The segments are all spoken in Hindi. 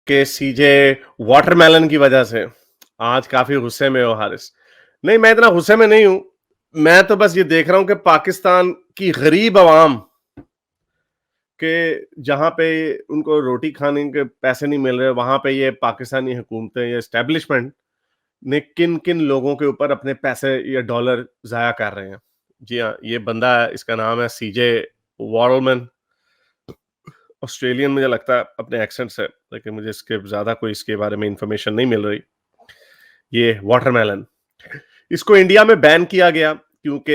कि सीजे वाटरमेलन की वजह से आज काफ़ी गुस्से में हो हारिस। नहीं, मैं इतना गुस्से में नहीं हूँ। मैं तो बस ये देख रहा हूँ कि पाकिस्तान की गरीब अवाम के जहाँ पे उनको रोटी खाने के पैसे नहीं मिल रहे, वहाँ पे ये पाकिस्तानी हुकूमतें, ये एस्टेब्लिशमेंट ने किन-किन लोगों के ऊपर अपने पैसे या डॉलर ज़ाया कर रहे हैं। जी हाँ, ये बंदा है, इसका नाम है सीजे वॉरलमैन। ऑस्ट्रेलियन मुझे लगता है अपने एक्सेंट से, लेकिन मुझे इसके ज़्यादा कोई इसके बारे में इन्फॉर्मेशन नहीं मिल रही। ये वाटरमेलन, इसको इंडिया में बैन किया गया क्योंकि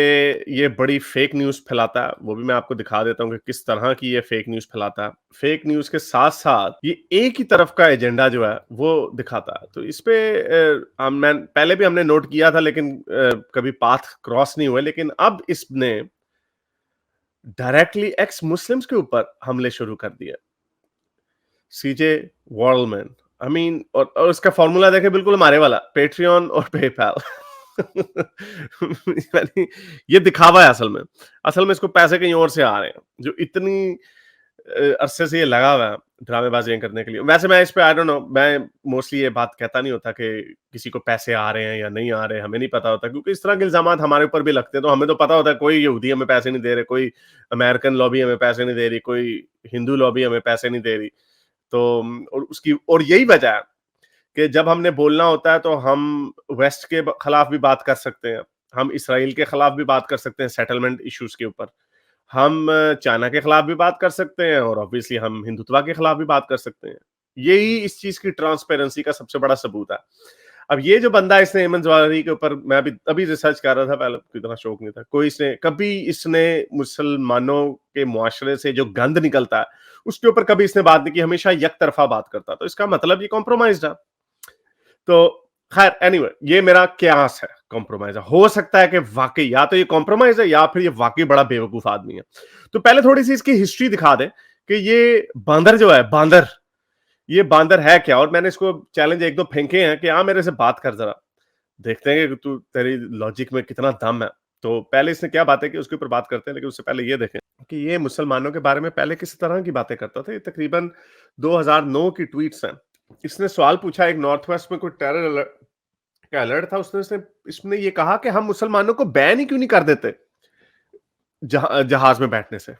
ये बड़ी फेक न्यूज़ फैलाता है। वो भी मैं आपको दिखा देता हूँ कि किस तरह की ये फेक न्यूज़ फैलाता है। फेक न्यूज़ के साथ-साथ ये एक ही तरफ का एजेंडा जो है वो दिखाता है। तो इस पे मैं पहले भी हमने नोट किया था, लेकिन कभी पाथ क्रॉस नहीं हुए, लेकिन अब इसने डायरेक्टली एक्स मुस्लिम्स के ऊपर हमले शुरू कर दिए। सीजे वॉरलमैन, आई मीन, और उसका फॉर्मूला देखें, बिल्कुल हमारे वाला, पेट्रियन और पेपैल। यानी ये दिखावा है असल में इसको पैसे कहीं और से आ रहे हैं, जो इतनी अरसे से ये लगा हुआ है ड्रामेबाजियां करने के लिए। वैसे मैं इस पे आई डोंट नो, मैं मोस्टली ये बात कहता नहीं होता कि किसी को पैसे आ रहे हैं या नहीं आ रहे, हमें नहीं पता होता, क्योंकि इस तरह के इल्जाम हमारे ऊपर भी लगते हैं। तो हमें तो पता होता है कोई यहूदी हमें पैसे नहीं दे रहे, कोई अमेरिकन लॉबी हमें पैसे नहीं दे रही, कोई हिंदू लॉबी हमें पैसे नहीं दे रही। तो और यही वजह है कि जब हमने बोलना होता है तो हम वेस्ट के खिलाफ भी बात कर सकते हैं, हम इसराइल के खिलाफ भी बात कर सकते हैं सेटलमेंट इश्यूज के ऊपर, हम चाइना के खिलाफ भी बात कर सकते हैं, और ऑब्वियसली हम हिंदुत्व के खिलाफ भी बात कर सकते हैं। यही इस चीज की ट्रांसपेरेंसी का सबसे बड़ा सबूत है। अब ये जो बंदा, इसने एमन जवाहिरी के ऊपर, मैं अभी रिसर्च कर रहा था, पहले तो इतना शौक नहीं था, कोई इसने कभी इसने मुसलमानों के मुआशरे से जो गंद निकलता है उसके ऊपर कभी इसने बात नहीं की, हमेशा एक तरफा बात करता। तो इसका मतलब ये कॉम्प्रोमाइज है। तो खैर एनीवे, ये मेरा क्यास है, कॉम्प्रोमाइज है। हो सकता है कि वाकई या तो ये कॉम्प्रोमाइज है या फिर ये वाकई बड़ा बेवकूफ आदमी है। तो पहले थोड़ी सी इसकी हिस्ट्री दिखा दे कि ये बांदर जो है, बांदर, ये बांदर है क्या। और मैंने इसको चैलेंज एक दो फेंके हैं कि हाँ मेरे से बात कर जरा, देखते हैं कि तू, तेरी लॉजिक में कितना दम है। तो पहले इसने क्या बातें की उसके ऊपर बात करते हैं, लेकिन उससे पहले ये देखें कि ये मुसलमानों के बारे में पहले किस तरह की बातें करता था। ये तकरीबन 2009 की ट्वीट्स हैं। इसने सवाल पूछा, एक नॉर्थ वेस्ट में कोई टेरर का अलर्ट था, उसने इसने इसने ये कहा कि हम मुसलमानों को बैन ही क्यों नहीं कर देते जहाज में बैठने से।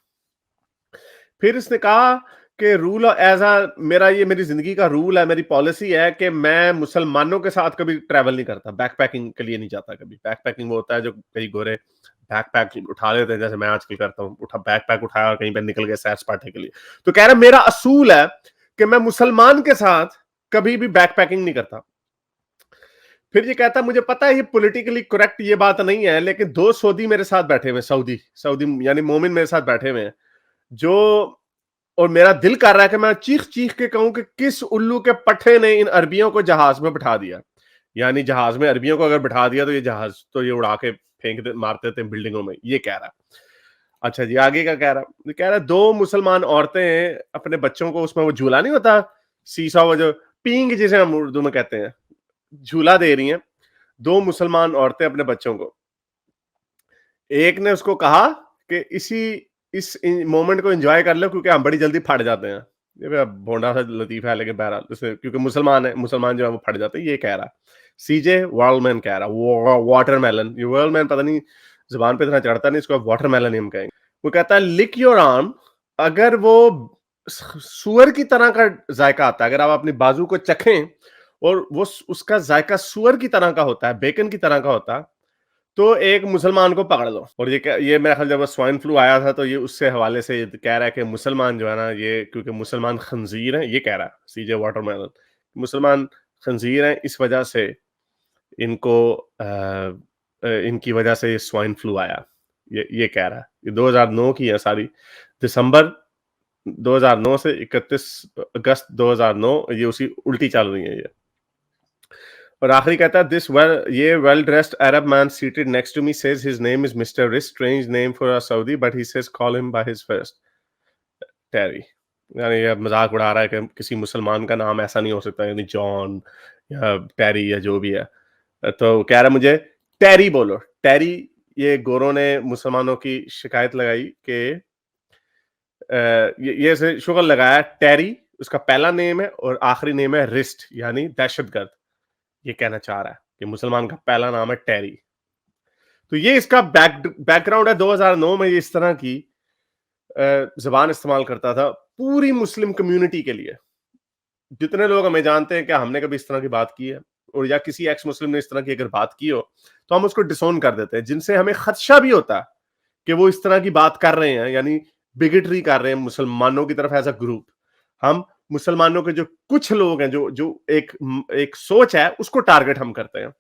फिर इसने कहा कि रूल एज अ मेरा, ये मेरी जिंदगी का रूल है, मेरी पॉलिसी है कि मैं मुसलमानों के साथ कभी ट्रैवल नहीं करता, बैकपैकिंग के लिए नहीं जाता कभी। बैकपैकिंग वो होता है जो कई गोरे बैकपैक उठा लेते हैं, जैसे मैं आजकल करता हूँ, बैकपैक उठाया और कहीं पे निकल गए सैर सपाटे के लिए। तो कह रहा मेरा असूल है कि मैं मुसलमान के साथ कभी भी बैकपैकिंग नहीं करता। फिर ये कहता मुझे पता है ये पॉलिटिकली करेक्ट ये बात नहीं है, लेकिन दो सऊदी मेरे साथ बैठे हुए, सऊदी सऊदी यानी मोमिन मेरे साथ बैठे हुए हैं, जो, और मेरा दिल कर रहा है कि मैं चीख चीख के कहूं कि किस उल्लू के पट्टे ने इन अरबियों को जहाज में बिठा दिया। यानी जहाज में अरबियों को अगर बिठा दिया तो ये जहाज तो ये उड़ा के मारते थे बिल्डिंगों में, ये कह रहा। अच्छा जी, आगे का कह रहा, ये कह रहा दो मुसलमान औरतें अपने बच्चों को, उसमें वो झूला नहीं होता, सीसा, वो जो पींग जिसे हम उर्दू में कहते हैं, झूला दे रही हैं दो मुसलमान औरतें अपने बच्चों को। एक ने उसको कहा कि इस मोमेंट को एंजॉय कर लो क्योंकि हम बड़ी जल्दी फट जाते हैं। ये भी अब भोंडा सा लतीफा है, लेकिन बहरहाल उसने, क्योंकि मुसलमान है, मुसलमान जो है वो फट जाते हैं, ये कह रहा। सीजे वर्ल्डमैन कह रहा, वाटरमेलन, ये वर्ल्डमैन पता नहीं जुबान पे इतना चढ़ता नहीं, इसको वाटरमेलन ही हम कहेंगे। वो कहता है लिक योर आर्म, अगर वो सुअर की तरह का जायका आता है, अगर आप अपनी बाजू को चखें और वो उसका जायका सुअर की तरह का होता है, बेकन की तरह का होता है, तो एक मुसलमान को पकड़ लो। और ये मेरा ख्याल जब स्वाइन फ्लू आया था तो ये उससे हवाले से कह रहा है कि मुसलमान जो है ना, ये क्योंकि मुसलमान खंजीर हैं, ये कह रहा है सीजे वाटरमेलन, मुसलमान खंजीर हैं, इस वजह से इनको इनकी वजह से स्वाइन फ्लू आया। ये कह रहा है। ये 2009 की है सारी, दिसंबर 2009 से 31 अगस्त 2009, ये उसी उल्टी चल रही है ये। और आखिरी कहता है this well dressed Arab man seated next to me says his name is mister Ris, strange name for a Saudi but he says call him by his first, Terry. यानी ये मजाक उड़ा रहा है कि किसी मुसलमान का नाम ऐसा नहीं हो सकता, यानी जॉन या टेरी या जो भी है। तो कह रहा मुझे टेरी बोलो, टेरी। ये गोरों ने मुसलमानों की शिकायत लगाई कि ये से शुगर लगाया टेरी, उसका पहला नेम है और आखिरी नेम है रिस्ट, यानी दहशतगर्द। ये कहना चाह रहा है कि मुसलमान का पहला नाम है टेरी। तो ये इसका बैकग्राउंड है। 2009 में ये इस तरह की जबान इस्तेमाल करता था पूरी मुस्लिम कम्युनिटी के लिए। जितने लोग हमें जानते हैं, क्या हमने कभी इस तरह की बात की है, और या किसी एक्स मुस्लिम ने इस तरह की अगर बात की हो तो हम उसको डिसोन कर देते हैं। जिनसे हमें खदशा भी होता है कि वो इस तरह की बात कर रहे हैं, यानी बिगेटरी कर रहे हैं मुसलमानों की तरफ एज अ ग्रुप, हम मुसलमानों के जो कुछ लोग हैं, जो जो एक एक सोच है, उसको टारगेट हम करते हैं।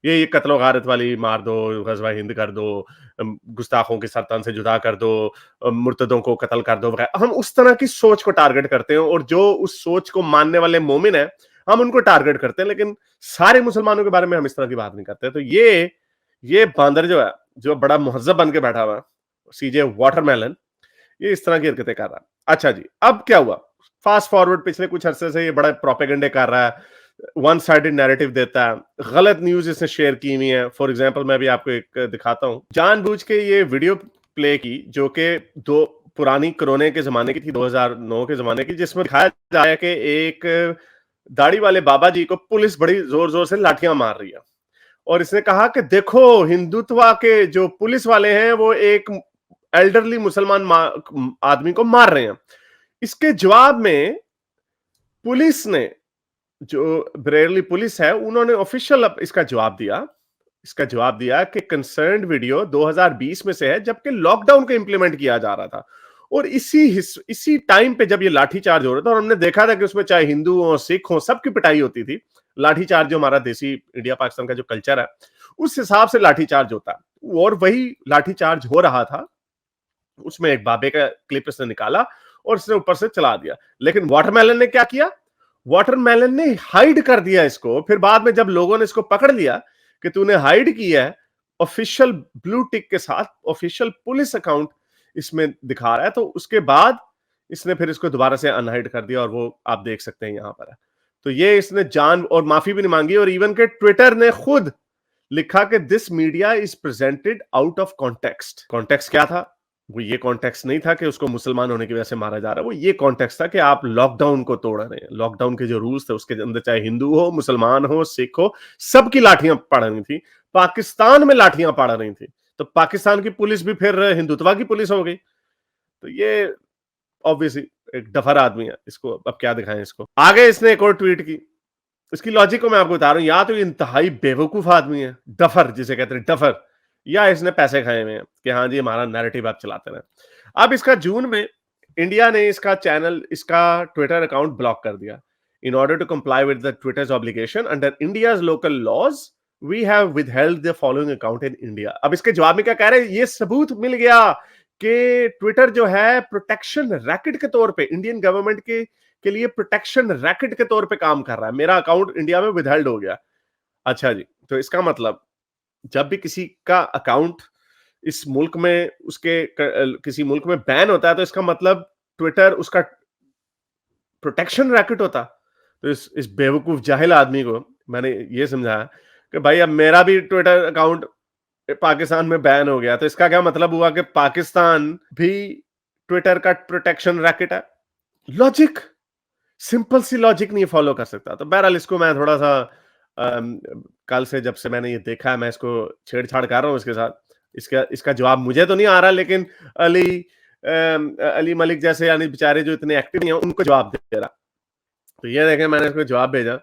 ये कत्लो गारत वाली मार दो, गजवा हिंद कर दो, गुस्ताखों के सरतान से जुदा कर दो, मुर्तदों को कत्ल कर दो वगैरह। हम उस तरह की सोच को टारगेट करते हैं, और जो उस सोच को मानने वाले मोमिन है, हम उनको टारगेट करते हैं। लेकिन सारे मुसलमानों के बारे में हम इस तरह की बात नहीं करते। तो ये बांदर जो है, जो बड़ा मुहज्जब बन के बैठा हुआ है, सीजे वाटरमेलन, ये इस तरह की हरकतें कर रहा है। अच्छा जी, अब क्या हुआ? फास्ट फॉरवर्ड, पिछले कुछ अरसे से ये बड़ा प्रोपेगेंडे कर रहा है, वन साइडेड नैरेटिव देता है, गलत न्यूज इसने शेयर की हुई है। फॉर एग्जांपल मैं भी आपको एक दिखाता हूं, जानबूझ के ये वीडियो प्ले की, जो कि दो पुरानी कोरोना के जमाने की थी, 2009 के जमाने की, जिसमें दिखाया जा रहा है कि एक दाढ़ी वाले बाबा जी को पुलिस बड़ी जोर जोर से लाठियां मार रही है, और इसने कहा कि देखो, हिंदुत्व के जो पुलिस वाले हैं वो एक एल्डरली मुसलमान आदमी को मार रहे हैं। इसके जवाब में पुलिस ने, जो बरेली पुलिस है, उन्होंने ऑफिशियल इसका जवाब दिया कि कंसर्न्ड वीडियो 2020 में से है, जबकि लॉकडाउन को इंप्लीमेंट किया जा रहा था। और इसी टाइम पे जब ये लाठीचार्ज हो रहा था, और हमने देखा था कि उसमें चाहे हिंदू हो, सिख हो, सबकी पिटाई होती थी। लाठीचार्ज जो हमारा देसी इंडिया पाकिस्तान का जो कल्चर है, उस हिसाब से लाठीचार्ज होता है, और वही लाठीचार्ज हो रहा था। उसमें एक बाबे का क्लिप इसने निकाला और इसने ऊपर से चला दिया। लेकिन वाटरमेलन ने क्या किया? वाटरमेलन ने हाइड कर दिया इसको। फिर बाद में जब लोगों ने इसको पकड़ लिया कि तूने हाइड किया है, ऑफिशियल ब्लू टिक के साथ ऑफिशियल पुलिस अकाउंट इसमें दिखा रहा है, तो उसके बाद इसने फिर इसको दोबारा से अनहाइड कर दिया, और वो आप देख सकते हैं यहां पर है। तो ये इसने जान और माफी भी नहीं मांगी, और इवन के ट्विटर ने खुद लिखा कि this media is presented out of context. Context क्या था? वो ये कॉन्टेक्स्ट नहीं था कि उसको मुसलमान होने की वजह से मारा जा रहा है। वो ये कॉन्टेक्स्ट था कि आप लॉकडाउन को तोड़ रहे हैं। लॉकडाउन के जो रूल्स थे, उसके अंदर चाहे हिंदू हो, मुसलमान हो, सिख हो, सबकी लाठियां पड़ रही थी। पाकिस्तान में लाठियां पड़ रही थी, तो पाकिस्तान की पुलिस भी फिर हिंदुत्वा की पुलिस हो गई। तो ये ऑब्वियसली एक डफर आदमी है, इसको अब क्या दिखाएं इसको। आगे इसने एक और ट्वीट की। इसकी लॉजिक को मैं आपको बता रहा हूं, या तो इंतहाई बेवकूफ आदमी है, डफर जिसे कहते हैं, डफर, या इसने पैसे खाए हुए हैं कि हाँ जी हमारा नैरेटिव आप चलाते रहे। अब इसका जून में इंडिया ने इसका चैनल, इसका ट्विटर अकाउंट ब्लॉक कर दिया। In order to comply with the Twitter's obligation under India's local laws, we have withheld the following account in India. अब इसके जवाब में क्या कह रहे हैं? ये सबूत मिल गया कि ट्विटर जो है प्रोटेक्शन रैकेट के तौर पे, इंडियन गवर्नमेंट के लिए प्रोटेक्शन रैकेट के तौर पे काम कर रहा है। मेरा अकाउंट इंडिया में विदहेल्ड हो गया। अच्छा जी, तो इसका मतलब जब भी किसी का अकाउंट इस मुल्क में, किसी मुल्क में बैन होता है, तो इसका मतलब ट्विटर उसका प्रोटेक्शन रैकेट होता। तो इस बेवकूफ जाहिल आदमी को मैंने ये समझाया कि भाई अब मेरा भी ट्विटर अकाउंट पाकिस्तान में बैन हो गया, तो इसका क्या मतलब हुआ कि पाकिस्तान भी ट्विटर का प्रोटेक्शन रैकेट है? लॉजिक, सिंपल सी लॉजिक नहीं फॉलो कर सकता। तो बहरहाल इसको मैं थोड़ा सा कल से जब से मैंने ये देखा है, मैं इसको छेड़छाड़ कर रहा हूँ इसके साथ। इसका इसका जवाब मुझे तो नहीं आ रहा, लेकिन अली मलिक जैसे यानी बेचारे जो इतने एक्टिव नहीं है, उनको जवाब दे रहा। तो ये देखें, मैंने इसको जवाब भेजा।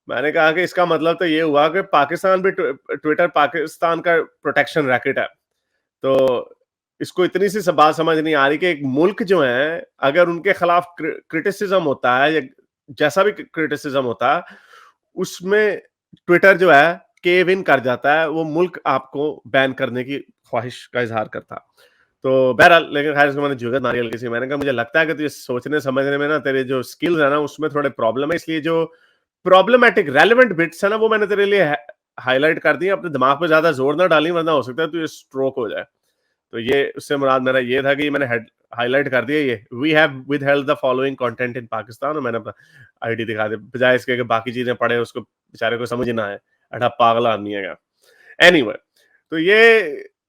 मैंने कहा कि इसका मतलब तो ये हुआ कि पाकिस्तान भी ट्विटर पाकिस्तान का प्रोटेक्शन रैकेट है। तो इसको इतनी सी बात समझ नहीं आ रही कि एक मुल्क जो है, अगर उनके खिलाफ क्रिटिसिज्म होता है, या जैसा भी क्रिटिसिज्म होता है, उसमें ट्विटर जो है केव इन कर जाता है, वो मुल्क आपको बैन करने की ख्वाहिश का इजहार करता। तो बहरहाल, लेकिन खैर इसको मैंने जुगत मारी हल्की सी। मैंने कहा मुझे लगता है कि तुझे सोचने समझने में ना, तेरे जो स्किल्स है ना, उसमें थोड़े प्रॉब्लम है, इसलिए जो प्रॉब्लमेटिक रेलेवेंट बिट्स है ना, वो मैंने तेरे लिए हाईलाइट कर दी। अपने दिमाग पे ज्यादा जोर ना डाली, वरना हो सकता है तुझे स्ट्रोक हो जाए। तो ये उससे मुराद मेरा ये था कि मैंने हाईलाइट कर दिया, ये we have withheld the following content in Pakistan, और मैंने अपना आईडी दिखा दिया, बजाय इसके कि बाकी चीजें पढ़े, उसको बेचारे को समझ ही ना आए। अड़ा पागल आदमी है। एनीवे, तो ये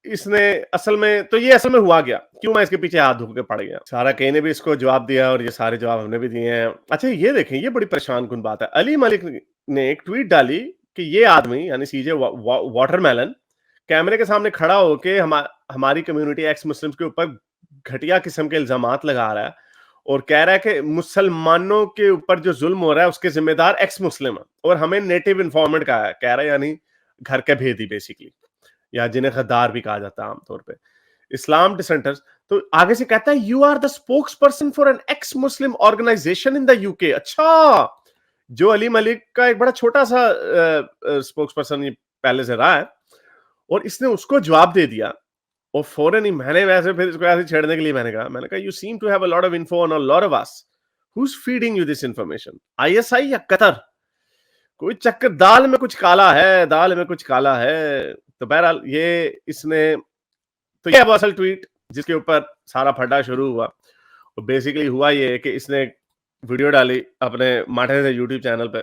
इसने असल में तो ये असल में हुआ क्या, क्यों मैं इसके पीछे हाथ धो के पड़ गया। सारा कई ने भी इसको जवाब दिया और ये सारे जवाब हमने भी दिए हैं। अच्छा ये देखें, ये बड़ी परेशान कुन बात है। अली मलिक ने एक ट्वीट डाली कि ये आदमी यानी सीजे वाटरमेलन कैमरे के सामने खड़ा होके हमारी कम्युनिटी एक्स मुस्लिम्स के ऊपर घटिया किस्म के इल्जामात लगा रहा है और कह रहा है कि मुसलमानों के ऊपर जो जुल्म हो रहा है उसके जिम्मेदार एक्स मुस्लिम है और हमें नेटिव इन्फॉर्मेंट का है, कह रहा है यानी घर के भेदी बेसिकली, या जिन्हें गद्दार भी कहा जाता है आमतौर पे, इस्लाम डिसेंटर्स। तो आगे से कहता है you are the spokesperson for an ex Muslim organization in the UK. अच्छा, जो अली मलिक का एक बड़ा छोटा सा स्पोक्स पर्सन पहले से रहा है और इसने उसको जवाब दे दिया। और फौरन ही मैंने वैसे फिर इसको ऐसे छेड़ने के लिए मैंने कहा you seem to have a lot of info on a lot of us, who is feeding you this information, ISI या कतर? कोई चक्कर, दाल में कुछ काला है, दाल में कुछ काला है। तो बहरहाल ये इसने, तो ये असल ट्वीट जिसके ऊपर सारा फड्डा शुरू हुआ। और बेसिकली हुआ ये कि इसने वीडियो डाली अपने माठे से यूट्यूब चैनल पे,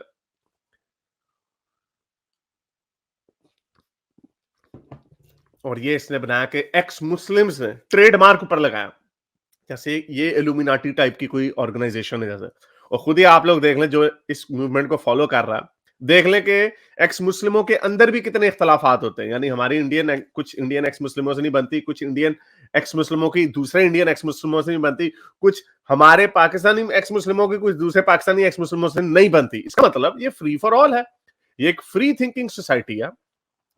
और ये इसने बनाया कि एक्स मुस्लिम्स ने ट्रेडमार्क ऊपर लगाया, जैसे ये इल्यूमिनाटी टाइप की कोई ऑर्गेनाइजेशन है जैसे। और खुद ही आप लोग देख लें जो इस मूवमेंट को फॉलो कर रहा है, देख लें कि एक्स मुस्लिमों के अंदर भी कितने इख्तलाफात होते हैं। यानी हमारी कुछ इंडियन एक्स मुस्लिमों से नहीं बनती, कुछ इंडियन एक्स मुस्लिमों की दूसरे इंडियन एक्स मुस्लिमों से नहीं बनती, कुछ हमारे पाकिस्तानी एक्स मुस्लिमों की कुछ दूसरे पाकिस्तानी एक्स मुस्लिमों से नहीं बनती। इसका मतलब ये फ्री फॉर ऑल है, ये एक फ्री थिंकिंग सोसाइटी है,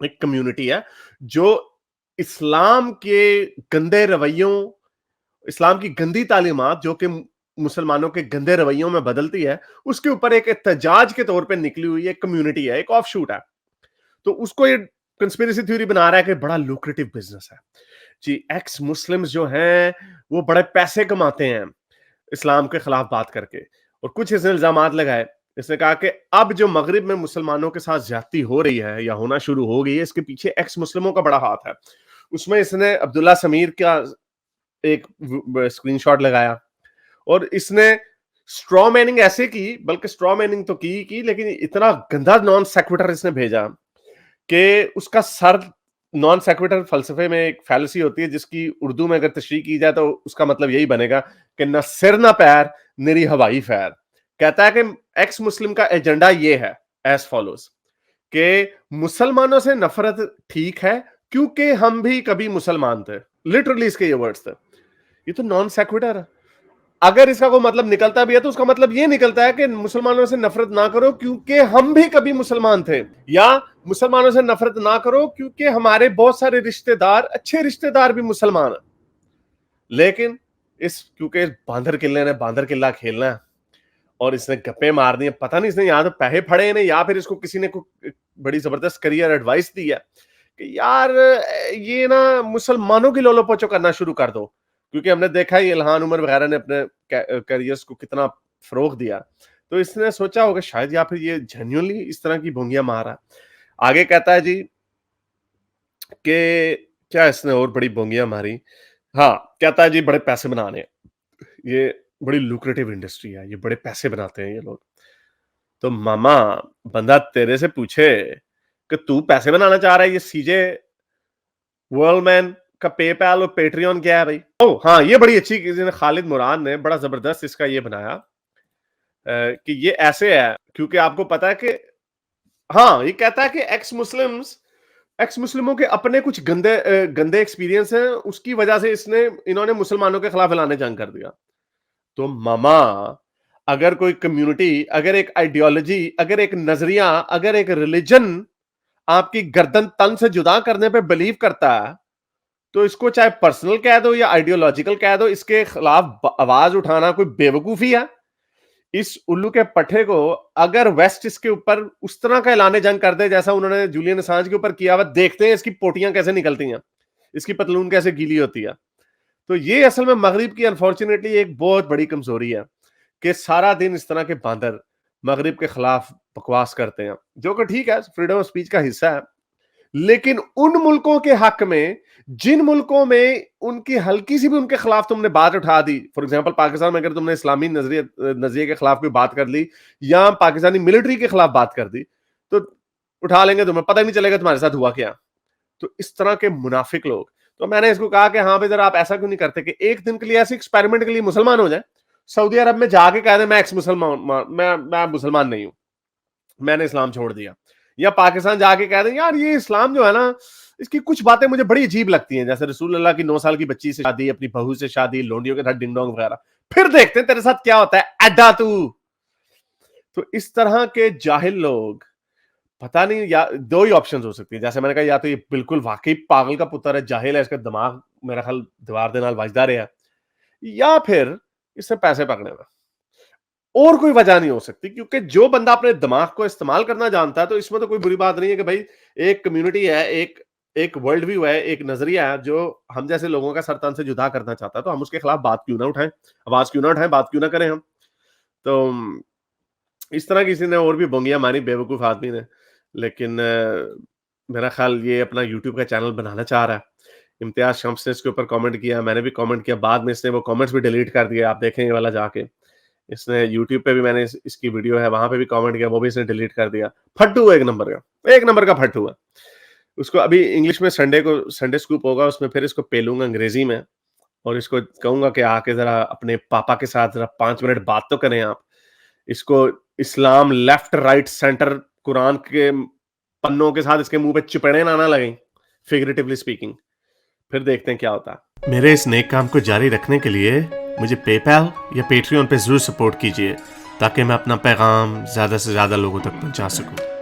एक कम्युनिटी है जो इस्लाम के गंदे रवैयों, इस्लाम की गंदी तालीमात जो कि मुसलमानों के गंदे रवैयों में बदलती है, उसके ऊपर एक एहतजाज के तौर पे निकली हुई एक कम्युनिटी है, एक ऑफ शूट है। तो उसको ये कंस्पिरेसी थ्योरी बना रहा है कि बड़ा लुक्रेटिव बिजनेस है जी, एक्स मुस्लिम्स जो हैं वो बड़े पैसे कमाते हैं इस्लाम के खिलाफ बात करके। और कुछ इसने इल्जामात लगाए, इसने कहा कि अब जो मगरिब में मुसलमानों के साथ ज्यादती हो रही है या होना शुरू हो गई है, इसके पीछे एक्स मुस्लिमों का बड़ा हाथ है। उसमें इसने अब्दुल्ला समीर का एक स्क्रीनशॉट लगाया और इसने स्ट्रॉ मैनिंग ऐसे की, बल्कि स्ट्रॉ मैनिंग तो की लेकिन इतना गंदा नॉन सेक्विटर इसने भेजा कि उसका सर, नॉन सेक्विटर फलसफे में एक फैलेसी होती है जिसकी उर्दू में अगर तशरीह की जाए तो उसका मतलब यही बनेगा कि न सिर न पैर, निरी हवाई फैर। कहता है कि एक्स मुस्लिम का एजेंडा ये है एज फॉलोज कि मुसलमानों से नफरत ठीक है क्योंकि हम भी कभी मुसलमान थे। लिटरली इसके ये वर्ड्स थे। ये तो नॉन सेक्विटर है। अगर इसका कोई मतलब निकलता भी है तो उसका मतलब ये निकलता है कि मुसलमानों से नफरत ना करो क्योंकि हम भी कभी मुसलमान थे, या मुसलमानों से नफरत ना करो क्योंकि हमारे बहुत सारे रिश्तेदार, अच्छे रिश्तेदार भी मुसलमान हैं। लेकिन इस क्योंकि बांदर किले ने बांदर किला खेलना है और इसने गप्पे मारनी है, पता नहीं इसने या तो पैसे फड़े ने या फिर इसको किसी ने बड़ी जबरदस्त करियर एडवाइस दी है कि यार ये ना मुसलमानों की लोलो पोचो करना शुरू कर दो, क्योंकि हमने देखा है इल्हान उमर वगैरह ने अपने करियर्स को कितना फरोग दिया। तो इसने सोचा होगा शायद, या फिर ये जेन्युइनली इस तरह की भोंगियां मारा। आगे कहता है जी कि क्या इसने और बड़ी भोंगियां मारी, हाँ कहता है जी बड़े पैसे बनाने हैं, ये बड़ी लुक्रेटिव इंडस्ट्री है, ये बड़े पैसे बनाते हैं ये लोग। तो मामा, बंदा तेरे से पूछे कि तू पैसे बनाना चाह रहा है, ये सीजे वर्ल्डमैन का पेपैल और पेट्रियन क्या है भाई? ओह हाँ, ये बड़ी अच्छी चीज, खालिद मुराद ने बड़ा जबरदस्त इसका ये बनाया कि ये ऐसे है क्योंकि आपको पता है कि, हाँ ये कहता है कि एक्स मुस्लिमों के अपने कुछ गंदे एक्सपीरियंस हैं, उसकी वजह से इन्होंने मुसलमानों के खिलाफ ऐलान जंग कर दिया। तो मामा, अगर कोई कम्युनिटी, अगर एक आइडियोलॉजी, अगर एक नजरिया, अगर एक रिलीजन आपकी गर्दन तन से जुदा करने पे बिलीव करता है तो इसको चाहे पर्सनल कह दो या आइडियोलॉजिकल कह दो, इसके खिलाफ आवाज उठाना कोई बेवकूफी है? इस उल्लू के पट्टे को अगर वेस्ट इसके ऊपर उस तरह का ऐलान जंग कर दे जैसा उन्होंने जूलियन असांज के ऊपर किया हुआ, देखते हैं इसकी पोटियां कैसे निकलती हैं, इसकी पतलून कैसे गीली होती है। तो ये असल में मगरिब की अनफॉर्चुनेटली एक बहुत बड़ी कमजोरी है कि सारा दिन इस तरह के बांदर मगरिब के खिलाफ बकवास करते हैं, जो कि ठीक है, फ्रीडम ऑफ स्पीच का हिस्सा है। लेकिन उन मुल्कों के हक में, जिन मुल्कों में उनकी हल्की सी भी उनके खिलाफ तुमने बात उठा दी, फॉर एग्जांपल पाकिस्तान में अगर तुमने इस्लामी नजरिए के खिलाफ कोई बात कर ली या पाकिस्तानी मिलिट्री के खिलाफ बात कर दी, तो उठा लेंगे, तुम्हें पता ही नहीं चलेगा तुम्हारे साथ हुआ क्या। तो इस तरह के मुनाफिक लोग तो मैंने इसको कहा कि हाँ भाई जरा आप ऐसा क्यों नहीं करते कि एक दिन के लिए ऐसे एक्सपेरिमेंट के लिए मुसलमान हो जाए, सऊदी अरब में जाके कह दें मैं एक्स मुसलमान, मैं मुसलमान नहीं हूं, मैंने इस्लाम छोड़ दिया। या पाकिस्तान जाके कह दें यार ये इस्लाम जो है ना, इसकी कुछ बातें मुझे बड़ी अजीब लगती हैं, जैसे रसूल अल्लाह की 9 साल की बच्ची से शादी, अपनी बहू से शादी, लोंडियों के साथ डिंग डोंग वगैरह, फिर देखते हैं तेरे साथ क्या होता है अड्डा तू। तो इस तरह के जाहिल लोग, पता नहीं, या दो ही ऑप्शन हो सकती है, जैसे मैंने कहा या तो ये बिल्कुल वाकई पागल का पुत्र है, जाहिल है, इसका दिमाग मेरा ख्याल दीवार दे नाल वजदा रहा, या फिर इससे पैसे पकड़े हुए, और कोई वजह नहीं हो सकती। क्योंकि जो बंदा अपने दिमाग को इस्तेमाल करना जानता है, तो इसमें तो कोई बुरी बात नहीं है कि भाई एक कम्युनिटी है, एक एक वर्ल्ड व्यू है, एक नजरिया है जो हम जैसे लोगों का सरतन से जुदा करना चाहता है, तो हम उसके खिलाफ बात क्यों ना उठाएं, आवाज क्यों ना उठाएं, बात क्यों ना करें हम। तो इस तरह किसी ने और भी बोंगियां मारी बेवकूफ आदमी ने, लेकिन मेरा ख्याल ये अपना यूट्यूब का चैनल बनाना चाह रहा है। इम्तियाज शम्स ने इसके ऊपर कमेंट किया, मैंने भी कमेंट किया, बाद में इसने वो कमेंट्स भी डिलीट कर दिए, आप देखें ये वाला जाके। इसने यूट्यूब पे भी, मैंने इसकी वीडियो है वहां पे भी कमेंट किया, वो भी इसने डिलीट कर दिया। फट्टू एक नंबर का, एक नंबर का फट्टू है। उसको अभी इंग्लिश में संडे स्कूप होगा, उसमें फिर इसको पेलूंगा अंग्रेजी में, और इसको कहूंगा कि आके जरा अपने पापा के साथ जरा 5 मिनट बात तो करें आप। इसको इस्लाम लेफ्ट राइट सेंटर कुरान के पन्नों के साथ इसके मुंह पे चिपड़े ना लगे, फिगरेटिवली स्पीकिंग। फिर देखते हैं क्या होता है। मेरे इस नेक काम को जारी रखने के लिए मुझे पेपैल या पेट्रियन पे जरूर सपोर्ट कीजिए, ताकि मैं अपना पैगाम ज्यादा से ज्यादा लोगों तक पहुंचा सकूं।